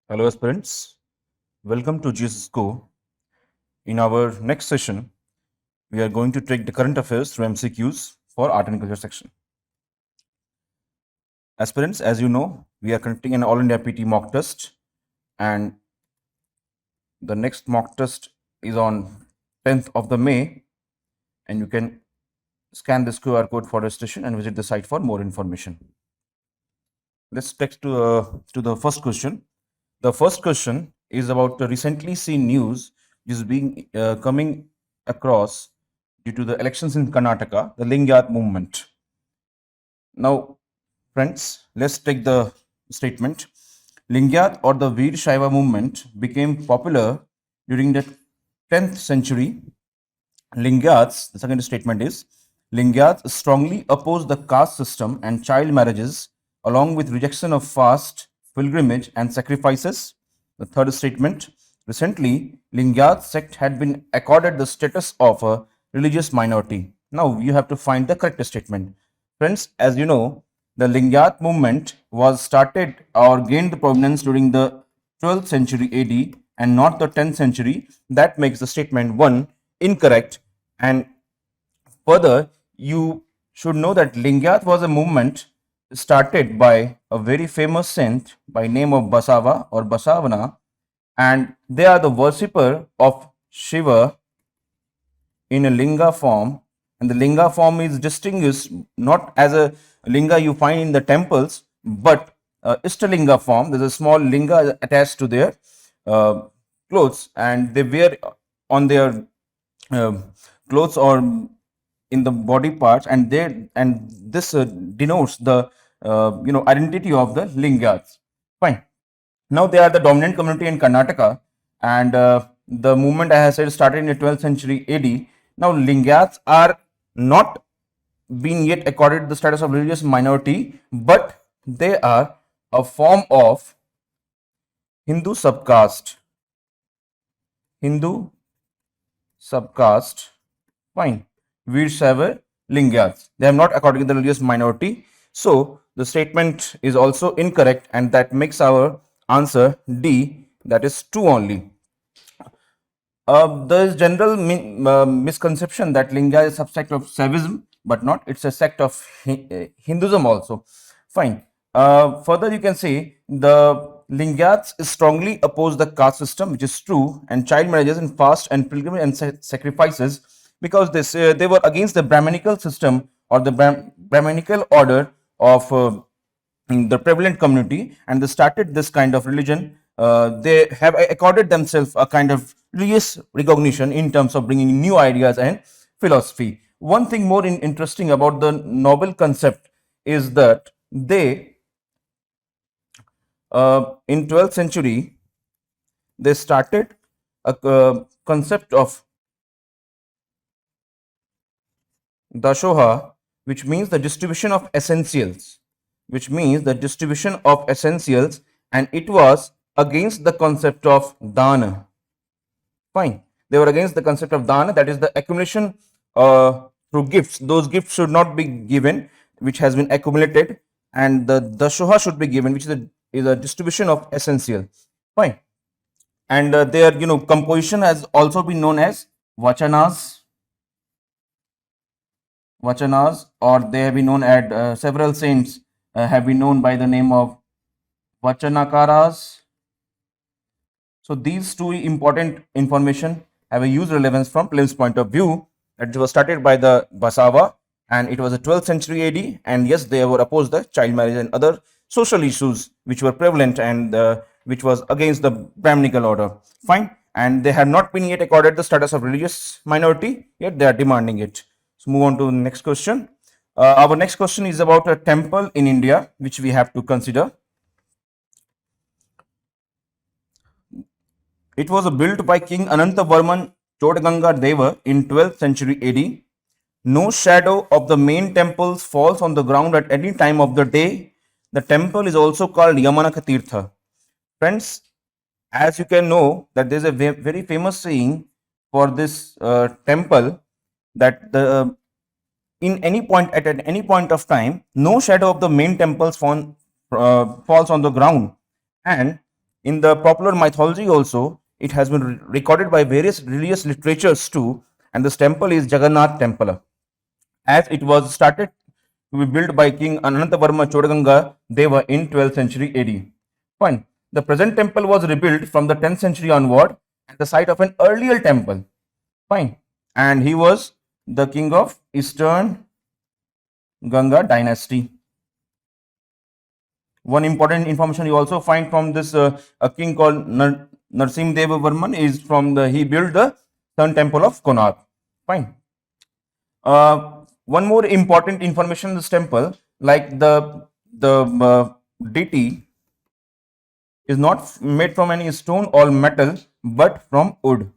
Hello aspirants, welcome to GS Go. In our next session, we are going to take the current affairs through MCQs for Art and Culture section. Aspirants, as you know, we are conducting an All India PT mock test, and the next mock test is on 10th of the May, and you can scan this QR code for registration and visit the site for more information. Let's take to the first question. The first question is about the recently seen news which is being coming across due to the elections in Karnataka, the Lingard movement. Now, friends, let's take the statement. Lingard or the Veer Shaiva movement became popular during the 10th century. Lingards, the second statement is, Lingards strongly opposed the caste system and child marriages, along with rejection of fast, pilgrimage, and sacrifices. The third statement, recently, Lingard sect had been accorded the status of a religious minority. Now you have to find the correct statement. Friends, as you know, the Lingard movement was started or gained prominence during the 12th century AD and not the 10th century. That makes the statement 1 incorrect. And further, you should know that Lingard was a movement started by a very famous saint by name of Basava or Basavana, and they are the worshipper of Shiva in a linga form, and the linga form is distinguished not as a linga you find in the temples, but Ishtalinga form. There's a small linga attached to their clothes, and they wear on their clothes or in the body parts, and this denotes the identity of the Lingats. Fine. Now they are the dominant community in Karnataka, and the movement, as I said, started in the 12th century AD. Now Lingats are not being yet accorded the status of religious minority, but they are a form of Hindu subcaste. Hindu subcaste. Fine. Veer Lingats. They are not according to the religious minority. So the statement is also incorrect, and that makes our answer D, that is 2 only. There is general misconception that Linga is a subsect of Saivism, but not. It's a sect of Hinduism also. Fine. Further, you can say the Lingats strongly oppose the caste system, which is true, and child marriages and fast and pilgrimage and sacrifices, because they were against the Brahminical system or the Brahminical order of in the prevalent community, and they started this kind of religion. They have accorded themselves a kind of religious recognition in terms of bringing new ideas and philosophy. One thing more interesting about the novel concept is that they in 12th century they started a concept of dashoha, which means the distribution of essentials, and it was against the concept of dana. Fine. They were against the concept of dana, that is the accumulation through gifts. Those gifts should not be given, which has been accumulated, and the dashoha should be given, which is a distribution of essential. Fine. And their composition has also been known as vachanas, or they have been known as several saints have been known by the name of vachanakaras. So these two important information have a huge relevance from prelims point of view. It was started by the Basava, and it was a 12th century AD, and yes, they were opposed the child marriage and other social issues which were prevalent, and which was against the Brahminical order. Fine. And they have not been yet accorded the status of religious minority, yet they are demanding it. So move on to the next question. Our next question is about a temple in India which we have to consider. It was built by King Anantavarman Chodganga Deva in 12th century AD. No shadow of the main temples falls on the ground at any time of the day. The temple is also called Yamanaka Tirtha. Friends, as you can know that there is a very famous saying for this temple, that the in any point at any point of time, no shadow of the main temples falls on the ground, and In the popular mythology also, it has been recorded by various religious literatures too, and this temple is Jagannath Temple, as it was started to be built by King Anantavarma Chodaganga Deva in 12th century AD. Fine. The present temple was rebuilt from the 10th century onward at the site of an earlier temple. Fine. And he was the king of Eastern Ganga dynasty. One important information you also find from this a king called Narsimdeva Varman is from he built the Sun Temple of Konark. Fine. One more important information in this temple, like the deity is not made from any stone or metal, but from wood,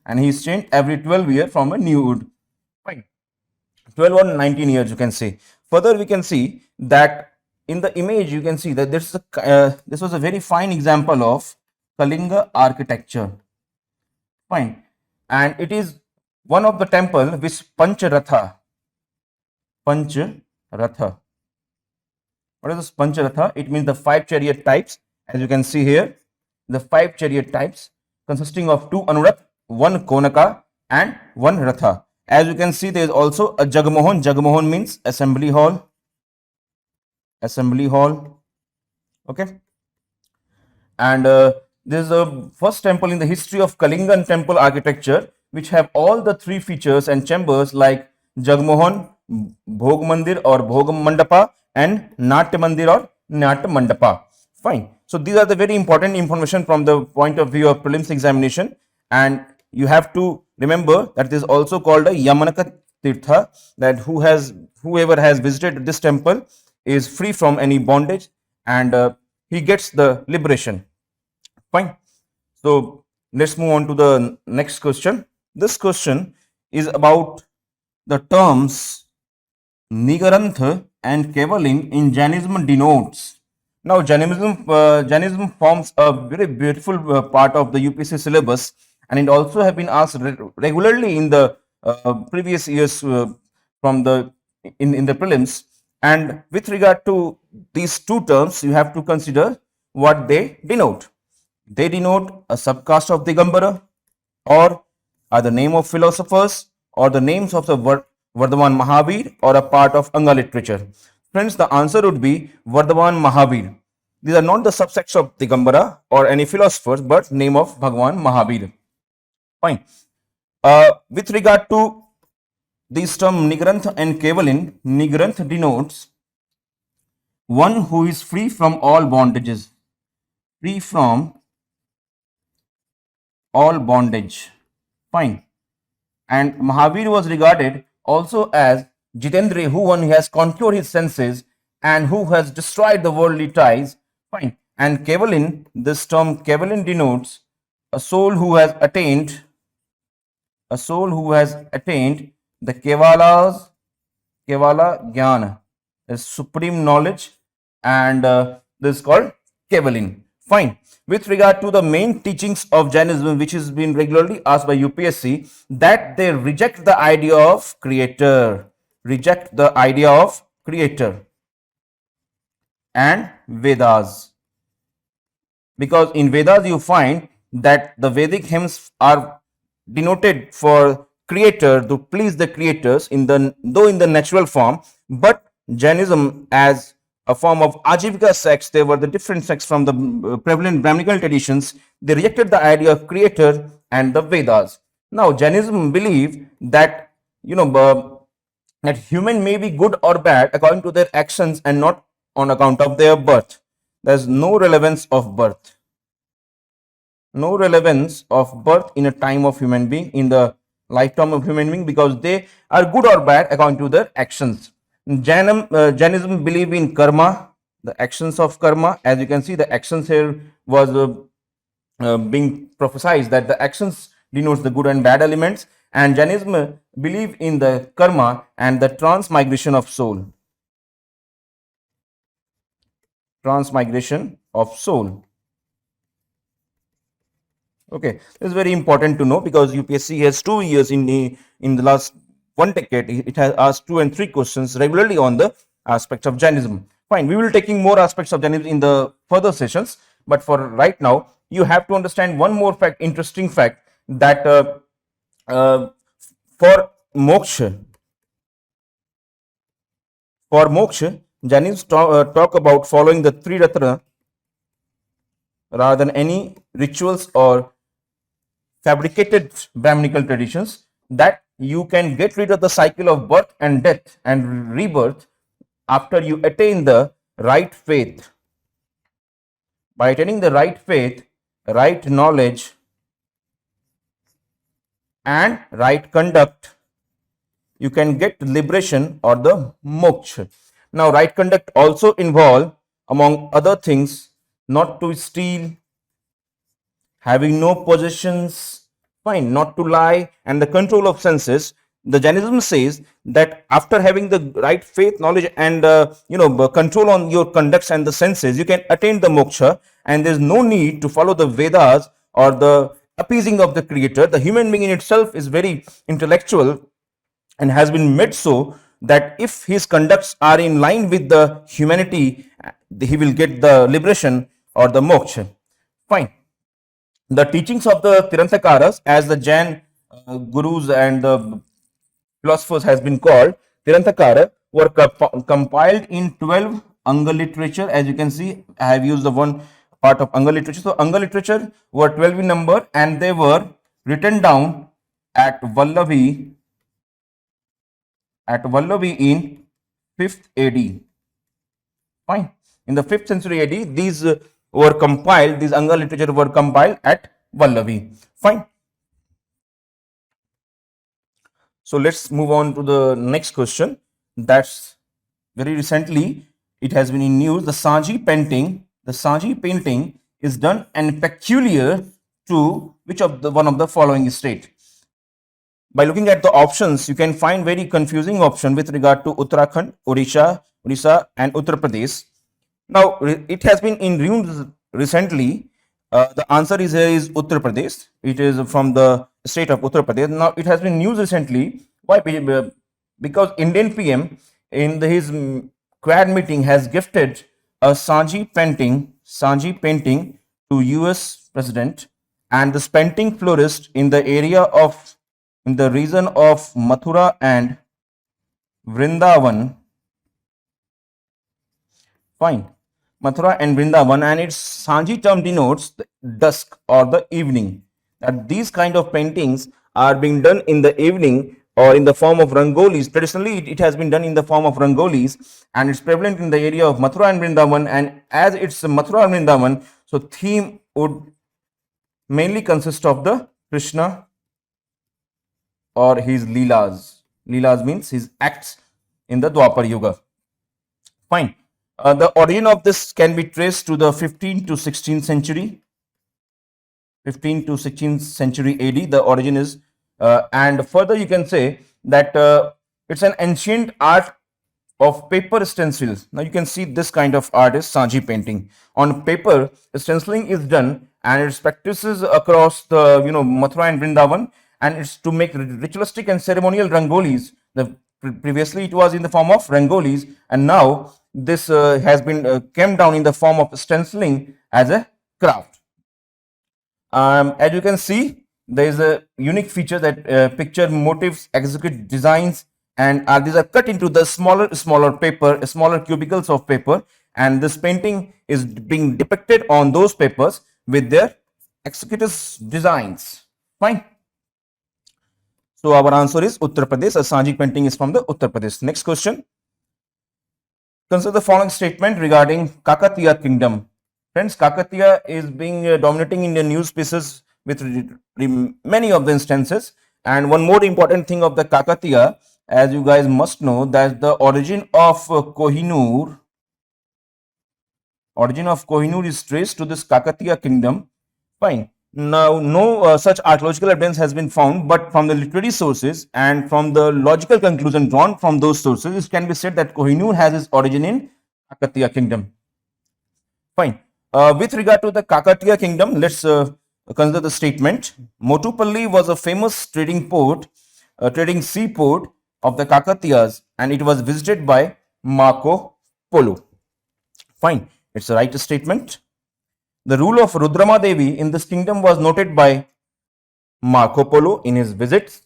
and he is changed every 12 years from a new wood. Fine. 12 or 19 years, you can say. Further, we can see that in the image, you can see that this was a very fine example of Kalinga architecture. Fine. And it is one of the temple which Pancharatha. What is this Pancharatha? It means the 5 chariot types. As you can see here, the 5 chariot types consisting of 2 Anurath, 1 Konaka, and 1 Ratha. As you can see, there is also a Jagmohan. Jagmohan means assembly hall. Okay. And this is the first temple in the history of Kalingan temple architecture, which have all the 3 features and chambers like Jagmohan, Bhog Mandir or Bhog Mandapa, and Natya Mandir or Natya Mandapa. Fine. So these are the very important information from the point of view of prelims examination, and you have to remember that it is also called a Yamanaka Tirtha, that whoever has visited this temple is free from any bondage, and he gets the liberation. Fine. So let's move on to the next question. This question is about the terms Nigaranth and Kevalin in Jainism denotes. Now, Jainism forms a very beautiful part of the UPSC syllabus, and it also have been asked regularly in the previous years from the in the prelims. And with regard to these 2 terms, you have to consider what they denote. They denote a subcaste of Digambara, or are the name of philosophers, or the names of the Vardhaman Mahavir, or a part of Anga literature. Friends, the answer would be Vardhaman Mahavir. These are not the subsects of Digambara or any philosophers, but name of Bhagwan Mahavir. Fine. With regard to this term Nigranth and Kevalin, Nigranth denotes one who is free from all bondages. Free from all bondage. Fine. And Mahavir was regarded also as Jitendra, who one has conquered his senses and who has destroyed the worldly ties. Fine. And Kevalin, this term Kevalin denotes a soul who has attained the Kevala Jnana, the supreme knowledge, and this is called Kevalin. Fine. With regard to the main teachings of Jainism, which has been regularly asked by UPSC, that they reject the idea of creator, and Vedas. Because in Vedas you find that the Vedic hymns are denoted for creator, to please the creators though in the natural form, but Jainism as a form of Ajivika sects, they were the different sects from the prevalent Brahminical traditions. They rejected the idea of creator and the Vedas. Now, Jainism believe that that human may be good or bad according to their actions and not on account of their birth. There is no relevance of birth. No relevance of birth in a time of human being, in the lifetime of human being, because they are good or bad according to their actions. Jainism believe in karma, the actions of karma. As you can see, the actions here was being prophesied that the actions denotes the good and bad elements, and Jainism believe in the karma and the transmigration of soul. Transmigration of soul. Okay, this is very important to know because UPSC has 2 years in the last 1 decade. It has asked 2 and 3 questions regularly on the aspects of Jainism. Fine, we will be taking more aspects of Jainism in the further sessions. But for right now, you have to understand one more fact, interesting fact, that uh, for moksha, Jainism talk about following the three ratna rather than any rituals or fabricated Brahminical traditions, that you can get rid of the cycle of birth and death and rebirth after you attain the right faith. By attaining the right faith, right knowledge, and right conduct, you can get liberation or the moksha. Now, right conduct also involve, among other things, not to steal, having no possessions, fine, not to lie, and the control of senses. The Jainism says that after having the right faith, knowledge, and control on your conducts and the senses, you can attain the moksha, and there is no need to follow the Vedas or the appeasing of the Creator. The human being in itself is very intellectual and has been made so that if his conducts are in line with the humanity, he will get the liberation or the moksha. Fine. The teachings of the Tirantakaras, as the Jain gurus and the philosophers has been called, Tirantakara, were compiled in 12 Anga literature. As you can see, I have used the one part of Anga literature. So, Anga literature were 12 in number, and they were written down at Vallavi in 5th AD. Fine. In the 5th century AD, these were compiled, these Anga literature were compiled at Vallavi. Fine. So let's move on to the next question. That's very recently, it has been in news. The Sanji painting is done and peculiar to which of the one of the following state? By looking at the options, you can find very confusing option with regard to Uttarakhand, Odisha, and Uttar Pradesh. Now, it has been in news recently. The answer is here is Uttar Pradesh. It is from the state of Uttar Pradesh. Now, it has been news recently. Why? Because Indian PM in his quad meeting has gifted a Sanji painting to US President, and this painting flourished in the region of Mathura and Vrindavan. Fine. Mathura and Vrindavan, and its Sanji term denotes the dusk or the evening. That these kind of paintings are being done in the evening or in the form of rangolis. Traditionally, it has been done in the form of rangolis, and it's prevalent in the area of Mathura and Vrindavan. And as it's Mathura and Vrindavan, so theme would mainly consist of the Krishna or his Leelas. Leelas means his acts in the Dwapar Yuga. Fine. The origin of this can be traced to the 15th to 16th century. 15th to 16th century AD, the origin is, and further you can say that it's an ancient art of paper stencils. Now you can see this kind of art is Sanji painting. On paper, stenciling is done, and its practices across the Mathura and Vrindavan, and it's to make ritualistic and ceremonial rangolis. Previously it was in the form of rangolis, and now this has been came down in the form of stenciling as a craft. As you can see, there is a unique feature that picture motifs, execute designs, and these are cut into the smaller paper, smaller cubicles of paper, and this painting is being depicted on those papers with their executed designs. Fine. So our answer is Uttar Pradesh. A Sanji painting is from the Uttar Pradesh. Next question. Consider the following statement regarding Kakatiya Kingdom. Friends, Kakatiya is being dominating in the news pieces with many of the instances. And one more important thing of the Kakatiya, as you guys must know, that the origin of Kohinoor is traced to this Kakatiya Kingdom. Fine. Now, no such archaeological evidence has been found, but from the literary sources and from the logical conclusion drawn from those sources, it can be said that Kohinoor has its origin in Kakatiya Kingdom. Fine. With regard to the Kakatiya Kingdom, let's consider the statement. Motupalli was a famous trading seaport of the Kakatiyas, and it was visited by Marco Polo. Fine. It's the right statement. The rule of Rudrama Devi in this kingdom was noted by Marco Polo in his visits.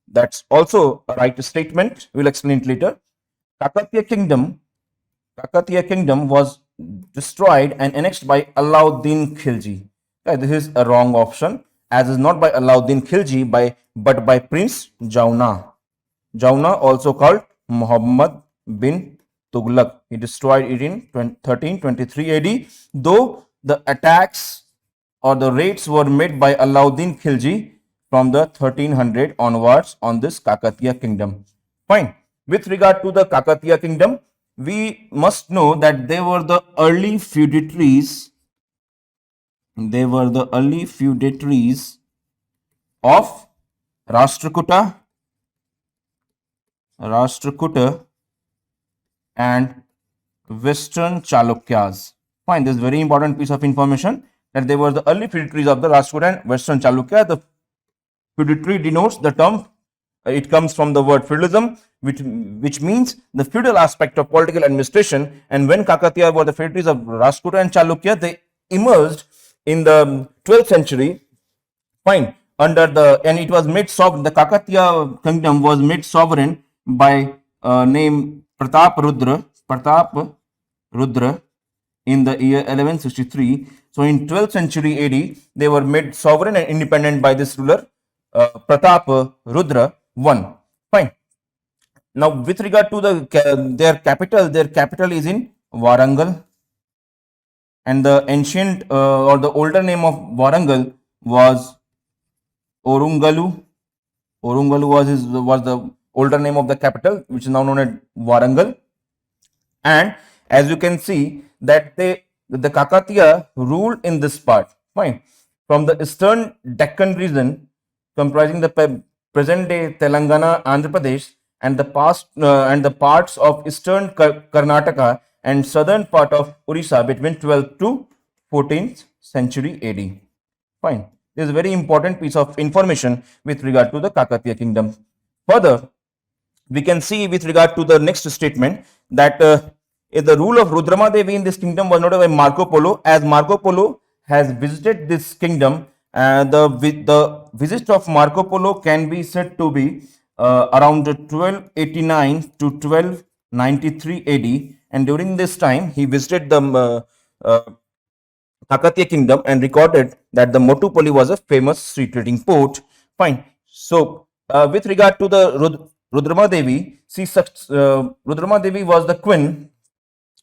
That's also a right statement. We'll explain it later. Kakatiya Kingdom was destroyed and annexed by Alauddin Khilji. Okay, this is a wrong option, as is not by Alauddin Khilji but by Prince Jauna. Jauna, also called Muhammad bin Tughlaq. He destroyed it in 1323 AD, though the attacks or the raids were made by Alauddin Khilji from the 1300 onwards on this Kakatiya kingdom. Fine. With regard to the Kakatiya kingdom, we must know that they were the early feudatories. They were the early feudatories of Rashtrakuta and Western Chalukyas. Fine, this is very important piece of information that they were the early feudatories of the Rashtrakuta and Western Chalukya. The feudatory denotes the term, it comes from the word feudalism, which means the feudal aspect of political administration. And when Kakatiya were the feudatories of Rashtrakuta and Chalukya, they emerged in the 12th century. Fine, under the, and it was made sovereign. The Kakatiya kingdom was made sovereign by name Pratap Rudra in the year 1163. So in 12th century AD, they were made sovereign and independent by this ruler Pratap Rudra I. Fine. Now, with regard to their capital is in Warangal, and the ancient or the older name of Warangal was Orungalu. Orungalu was the older name of the capital, which is now known as Warangal. And as you can see that the Kakatiya ruled in this part. Fine. From the eastern Deccan region, comprising the present day Telangana, Andhra Pradesh, and the parts of eastern Karnataka and southern part of Orissa between 12th to 14th century AD. Fine. This is a very important piece of information with regard to the Kakatiya kingdom. Further, we can see with regard to the next statement that the rule of Rudrama Devi in this kingdom was noted by Marco Polo, as Marco Polo has visited this kingdom. The visit of Marco Polo can be said to be around 1289 to 1293 AD, and during this time he visited the Kakatiya kingdom and recorded that the Motupalli was a famous sea trading port. Fine. So, with regard to the Rudrama Devi, Rudrama Devi was the queen,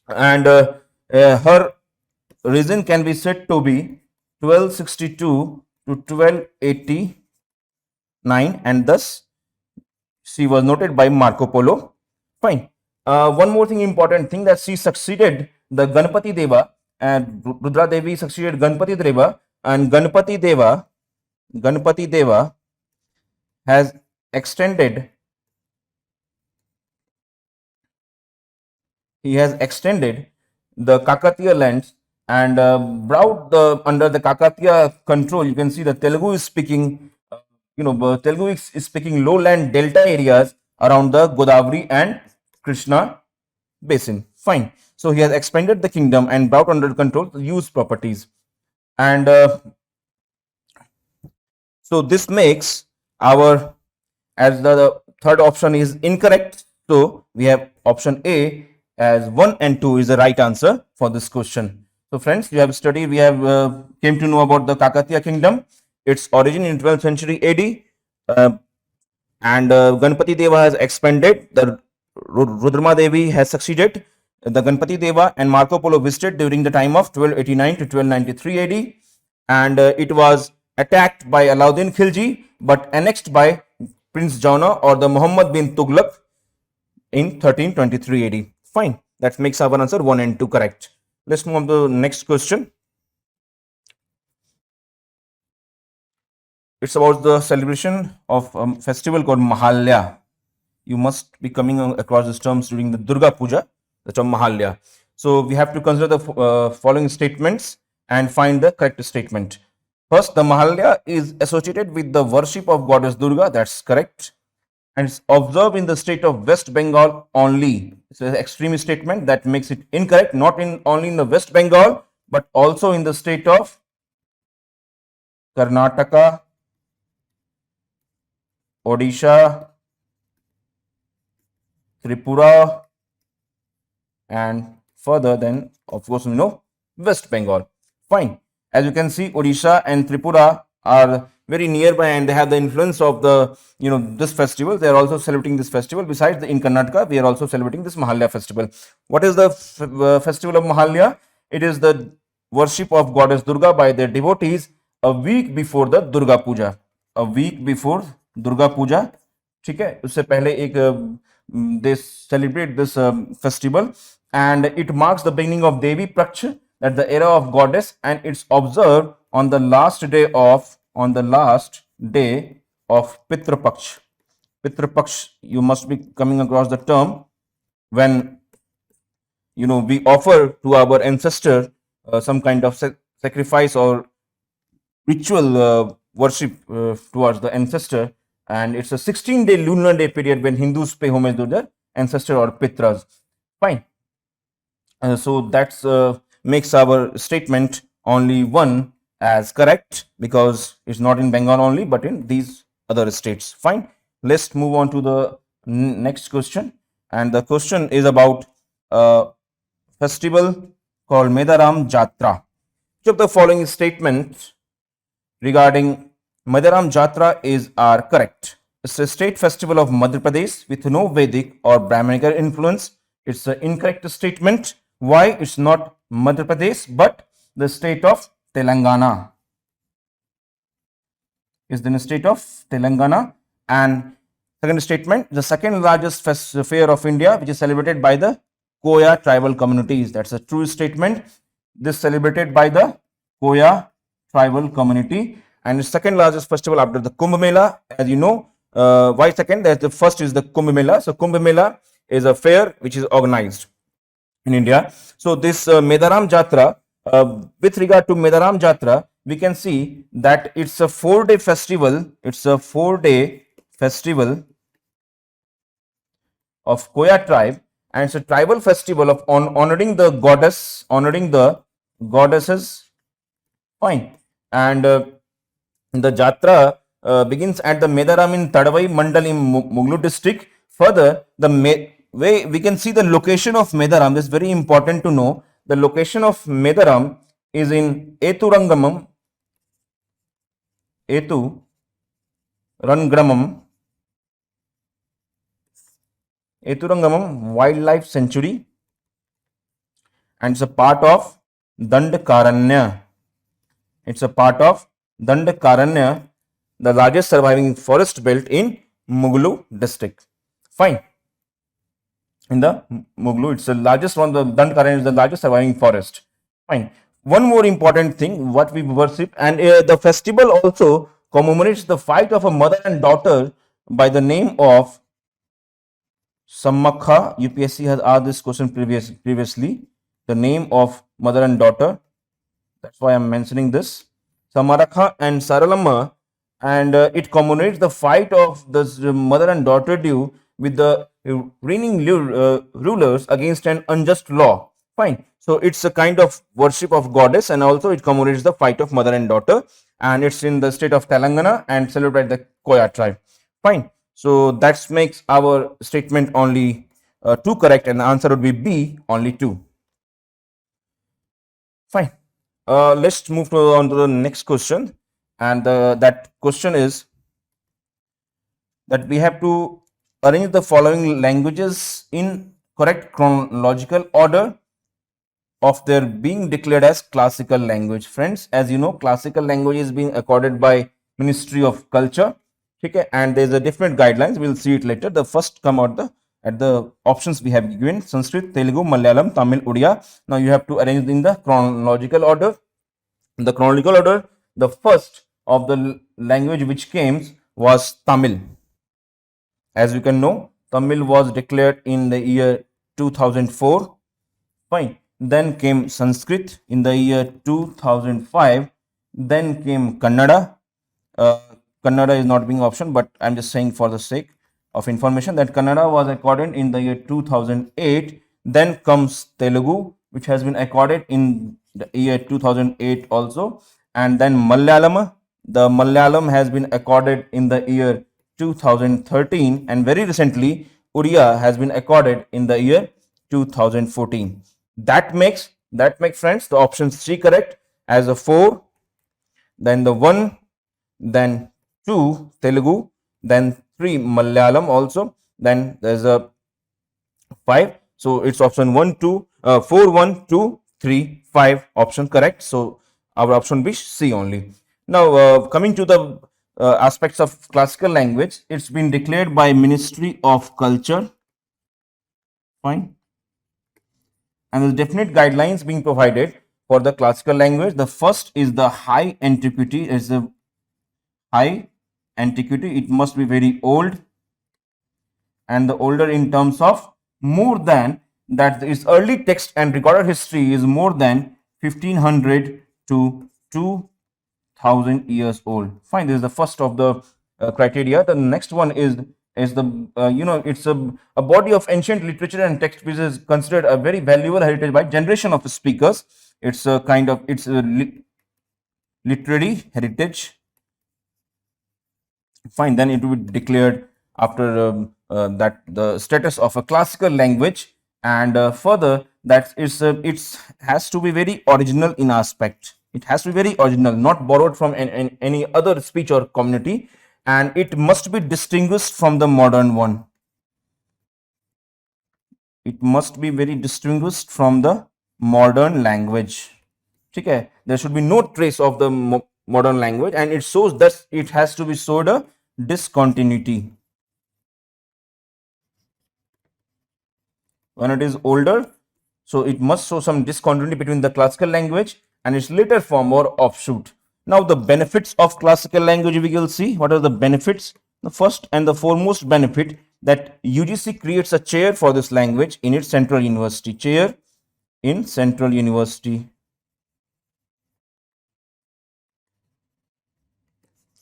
and her reign can be said to be 1262 to 1289, and thus she was noted by Marco Polo. Fine. One more thing, important thing, that she succeeded the Ganpati Deva, and Rudra Devi succeeded Ganpati Deva, and Ganpati Deva has extended the Kakatiya lands and brought under the Kakatiya control. You can see the Telugu is speaking, Telugu is speaking lowland delta areas around the Godavari and Krishna basin. Fine. So he has expanded the kingdom and brought under control the use properties. And so this makes our, as the third option is incorrect, so we have option A as 1 and 2 is the right answer for this question. So friends, we have studied, we have came to know about the Kakatiya kingdom, its origin in 12th century AD, and Ganpati Deva has expanded, the Rudrama Devi has succeeded the Ganpati Deva, and Marco Polo visited during the time of 1289 to 1293 AD, and it was attacked by Alauddin Khilji but annexed by Prince Jauna or the Muhammad bin Tughlaq in 1323 AD. Fine, that makes our answer 1 and 2 correct. Let's move on to the next question. It's about the celebration of a festival called Mahalya. You must be coming across these terms during the Durga Puja, the term Mahalya. So we have to consider the following statements and find the correct statement. First, the Mahalya is associated with the worship of goddess Durga. That's correct. And it's observed in the state of West Bengal only. It's an extreme statement that makes it incorrect. Not only in the West Bengal, but also in the state of Karnataka, Odisha, Tripura, and further then, of course, West Bengal. Fine. As you can see, Odisha and Tripura are very nearby and they have the influence of the, this festival. They are also celebrating this festival. Besides, in Karnataka, we are also celebrating this Mahalya festival. What is the festival of Mahalya? It is the worship of goddess Durga by their devotees a week before the Durga Puja. A week before Durga Puja. ठीक है, उससे पहले एक they celebrate this festival, and it marks the beginning of Devi Praksh, that the era of goddess, and it's observed on the last day of Pitra Paksh. Pitra Paksh, you must be coming across the term when we offer to our ancestor some kind of sacrifice or ritual worship towards the ancestor, and it's a 16-day lunar day period when Hindus pay homage to their ancestor or pitras. Fine. So that's makes our statement only one as correct, because it's not in Bengal only but in these other states. Fine. Let's move on to the next question, and the question is about festival called Medaram Jatra. Which of the following statements regarding Medaram Jatra are correct? It's a state festival of Madhya Pradesh with no Vedic or Brahminical influence. It's an incorrect statement. Why? It's not Madhya Pradesh but the state of Telangana. Is the state of Telangana. And second statement, the second largest fair of India, which is celebrated by the Koya tribal communities. That's a true statement. This celebrated by the Koya tribal community, and the second largest festival after the Kumbh Mela. As you know, why second? That the first is the Kumbh Mela. So Kumbh Mela is a fair which is organized in India. So this Medaram Jatra, with regard to Medaram Jatra, we can see that it's a 4-day festival. It's a 4-day festival of Koya tribe, and it's a tribal festival of honoring the goddesses. Fine. And the Jatra begins at the Medaram in Tadavai Mandal in Muglu district. Further, the way we can see the location of Medaram, this is very important to know. The location of Medaram is in Eturangamam Wildlife Sanctuary, and it's a part of Dandakaranya. It's a part of Dandakaranya, the largest surviving forest belt in Muglu district. Fine. In the Muglu, it's the largest one. The Dandakaranya is the largest surviving forest. Fine. One more important thing, what we worship, and the festival also commemorates the fight of a mother and daughter by the name of Sammakha. UPSC has asked this question previously. The name of mother and daughter. That's why I'm mentioning this. Samarakha and Saralamma, and it commemorates the fight of the mother and daughter due with the reigning rulers against an unjust law. Fine. So it's a kind of worship of goddess, and also it commemorates the fight of mother and daughter, and it's in the state of Telangana and celebrated the Koya tribe. Fine. So that makes our statement only 2 correct, and the answer would be B, only 2. Fine. Let's move on to the next question, and that question is that we have to arrange the following languages in correct chronological order of their being declared as classical language. Friends, as you know, classical language is being accorded by Ministry of Culture. Okay, and there's a different guidelines. We'll see it later. The first come out at the options we have given: Sanskrit, Telugu, Malayalam, Tamil, Odia. Now you have to arrange in the chronological order. In the chronological order, the first of the language which came was Tamil. As you can know, Tamil was declared in the year 2004. Fine. Then came Sanskrit in the year 2005. Then came Kannada. Kannada is not being option, but I'm just saying for the sake of information that Kannada was accorded in the year 2008. Then comes Telugu, which has been accorded in the year 2008 also. And then Malayalam, the Malayalam has been accorded in the year 2013, and very recently Odia has been accorded in the year 2014. That makes friends the option C correct, as a 4, then the 1, then 2 Telugu, then 3 Malayalam also, then there's a 5. So it's option 1, 2, 4, 1, 2, 3, 5 option correct. So our option B C only. Now coming to the aspects of classical language, it's been declared by Ministry of Culture. Fine. And there's definite guidelines being provided for the classical language. The first is the high antiquity. Is the high antiquity. It must be very old, and the older in terms of more than that, its early text and recorded history is more than 1500 to 2000 years old. Fine, this is the first of the criteria. The next one is the it's a body of ancient literature and text which is considered a very valuable heritage by generation of speakers. It's a kind of literary heritage. Fine, then it will be declared after that the status of a classical language, and further that it has to be very original in aspect. It has to be very original, not borrowed from any other speech or community, and it must be distinguished from the modern one. It must be very distinguished from the modern language. Okay, there should be no trace of the modern language, and it shows that it has to be showed a discontinuity. When it is older, so it must show some discontinuity between the classical language and its later form or offshoot. Now the benefits of classical language, we will see what are the benefits. The first and the foremost benefit, that UGC creates a chair for this language in its central university. Chair in central university.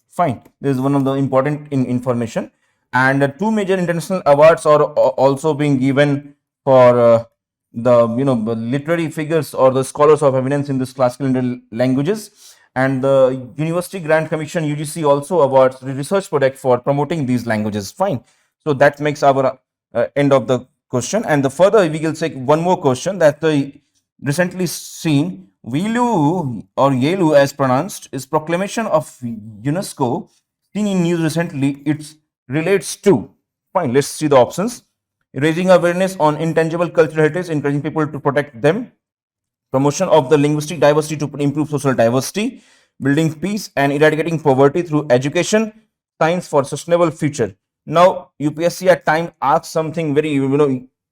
Fine, this is one of the important information. And two major international awards are also being given for the literary figures or the scholars of eminence in this classical Indian languages. And the University Grant Commission UGC also awards the research project for promoting these languages. Fine, so that makes our end of the question. And the further we will take one more question, that the recently seen Vilu or Yelu as pronounced is proclamation of UNESCO seen in news recently. It relates to, fine, let's see the options. Raising awareness on intangible cultural heritage, encouraging people to protect them, promotion of the linguistic diversity to improve social diversity, building peace and eradicating poverty through education, science for sustainable future. Now UPSC at time asks something very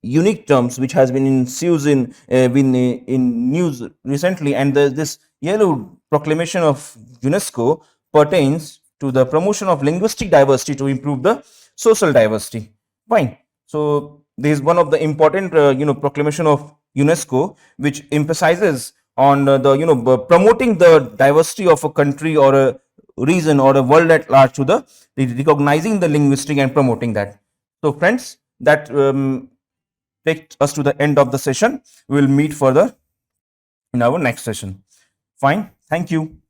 unique terms which has been in use in news recently, and this yellow proclamation of UNESCO pertains to the promotion of linguistic diversity to improve the social diversity. Fine. So this is one of the important proclamation of UNESCO which emphasizes on the promoting the diversity of a country or a region or a world at large, to the recognizing the linguistic and promoting that. So friends, that takes us to the end of the session. We will meet further in our next session. Fine. Thank you.